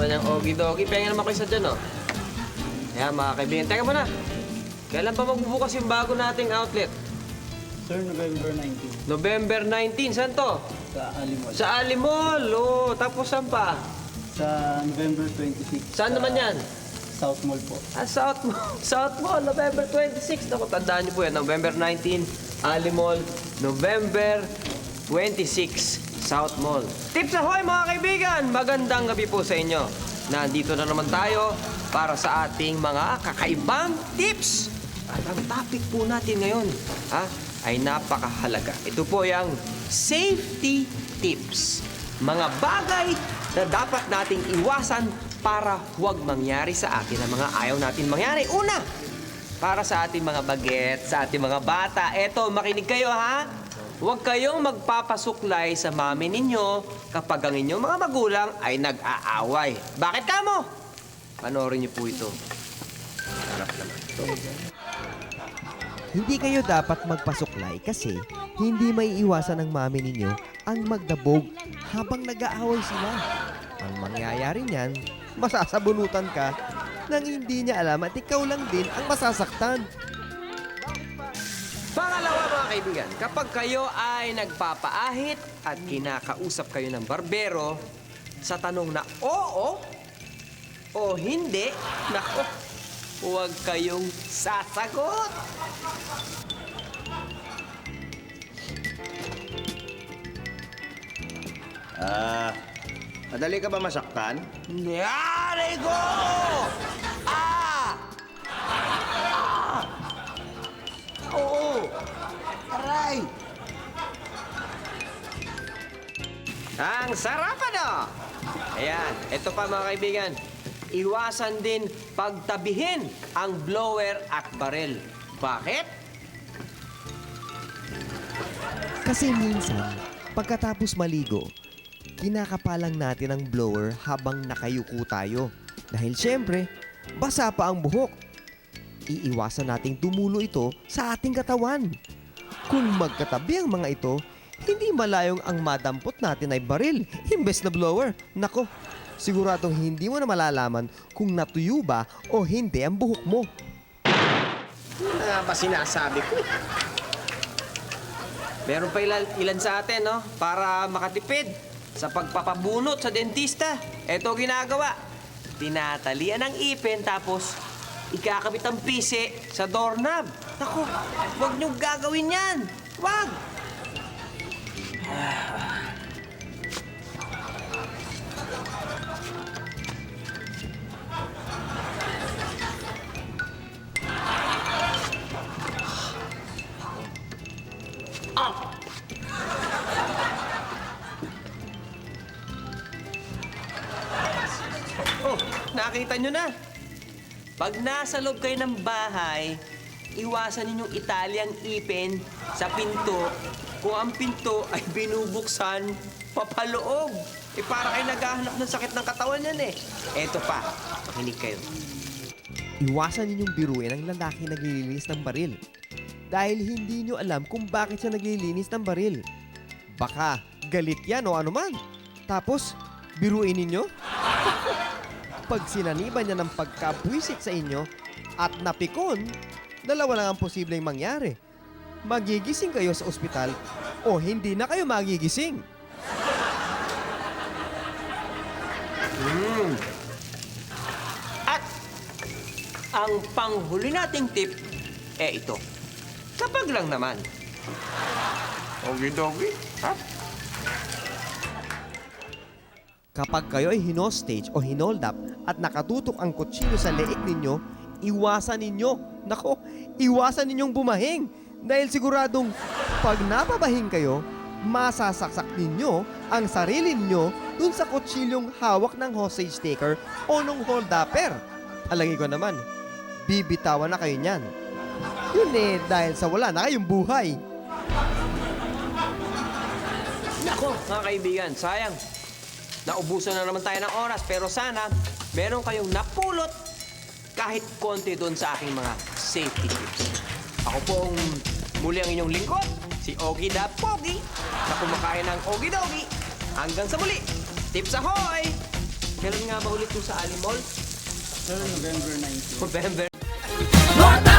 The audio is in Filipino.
naman yung ogi-dogi. Pengen naman kayo sa dyan, oh. Ayan, mga kaibigan. Teka muna. Kailan ba magbubukas yung bago nating outlet? Sir, November 19. November 19. Saan to? Sa Alimol. Sa Alimol. Oh, tapos saan pa? Sa November 26. Saan naman yan? South Mall po. Ah, South Mall. South Mall, November 26. Naku, tandaan niyo po yan. November 19, Alimol. November 26, South Mall. Tips ahoy, mga kaibigan! Magandang gabi po sa inyo. Nandito na naman tayo para sa ating mga kakaibang tips. At ang topic po natin ngayon ay napakahalaga. Ito po yung safety tips. Mga bagay na dapat nating iwasan para huwag mangyari sa atin ang mga ayaw natin mangyari. Una, para sa ating mga bagets, sa ating mga bata, eto, makinig kayo ha. Huwag kayong magpapasuklay sa mami ninyo kapag ang inyong mga magulang ay nag-aaway. Bakit kamo? Panoorin niyo po ito. Harap naman ito. Hindi kayo dapat magpasuklay kasi hindi maiiwasan ng mami ninyo ang magdabog habang nag-aaway sila. Ang mangyayari niyan, masasabunutan ka nang hindi niya alam at ikaw lang din ang masasaktan. Pangalawa, mga kaibigan, kapag kayo ay nagpapaahit at kinakausap kayo ng barbero sa tanong na oo o hindi, nako, huwag kayong sasagot. Madali ka ba masaktan? Yari ko! Ah! Ah! Oo! Aray! Ang sarap ano? Ayan, ito pa mga kaibigan. Iwasan din pagtabihin ang blower at barel. Bakit? Kasi minsan, pagkatapos maligo, kinakapalang natin ang blower habang nakayuko tayo. Dahil syempre, basa pa ang buhok. Iiwasan nating tumulo ito sa ating katawan. Kung magkatabi ang mga ito, hindi malayong ang madampot natin ay baril, imbes na blower. Nako, siguradong hindi mo na malalaman kung natuyo ba o hindi ang buhok mo. Ano nga ba sinasabi ko? Meron pa ilan sa atin, no? Para makatipid sa pagpapabunot sa dentista. Ito ginagawa. Tinatalian ang ipin tapos ikakabit ang pisi sa doorknob. Naku, huwag niyong gagawin yan. Huwag! Oh, nakita nyo na. Pag nasa loob kayo ng bahay, iwasan ninyong italyang ipin sa pinto kung ang pinto ay binubuksan papaloob. Para kayo naghahanap ng sakit ng katawan yan eh. Eto pa, makinig kayo. Iwasan ninyong biruin ang lalaki naglilinis ng baril. Dahil hindi nyo alam kung bakit siya naglilinis ng baril. Baka galit yan o anuman. Tapos, biruin ninyo? Pag sinaniban niya ng pagkabwisit sa inyo at napikon, dalawa lang ang posibleng mangyari. Magigising kayo sa ospital o hindi na kayo magigising. At ang panghuli nating tip, ito. Kapag lang naman. Ogi-dogi, ha? Kapag kayo ay hinostage o hinold up at nakatutok ang kutsilyo sa leeg ninyo, iwasan ninyo. Nako, iwasan ninyong bumahing. Dahil siguradong pag napabahing kayo, masasaksak ninyo ang sarili ninyo dun sa kutsilyong hawak ng hostage taker o nung hold upper. Palagi ko naman, bibitawan na kayo niyan. Yun eh, dahil sa wala na kayong buhay. Nako, mga kaibigan, sayang. Naubusan na naman tayo ng oras, pero sana meron kayong napulot kahit konti doon sa aking mga safety tips. Ako pong muli ang inyong lingkod, si Ogie the Pogi, na kumakain ng Ogie Dogi. Hanggang sa muli, tips ahoy! Kailan nga ba ulit yung sa Ali Mall? Sir, November 19. November. North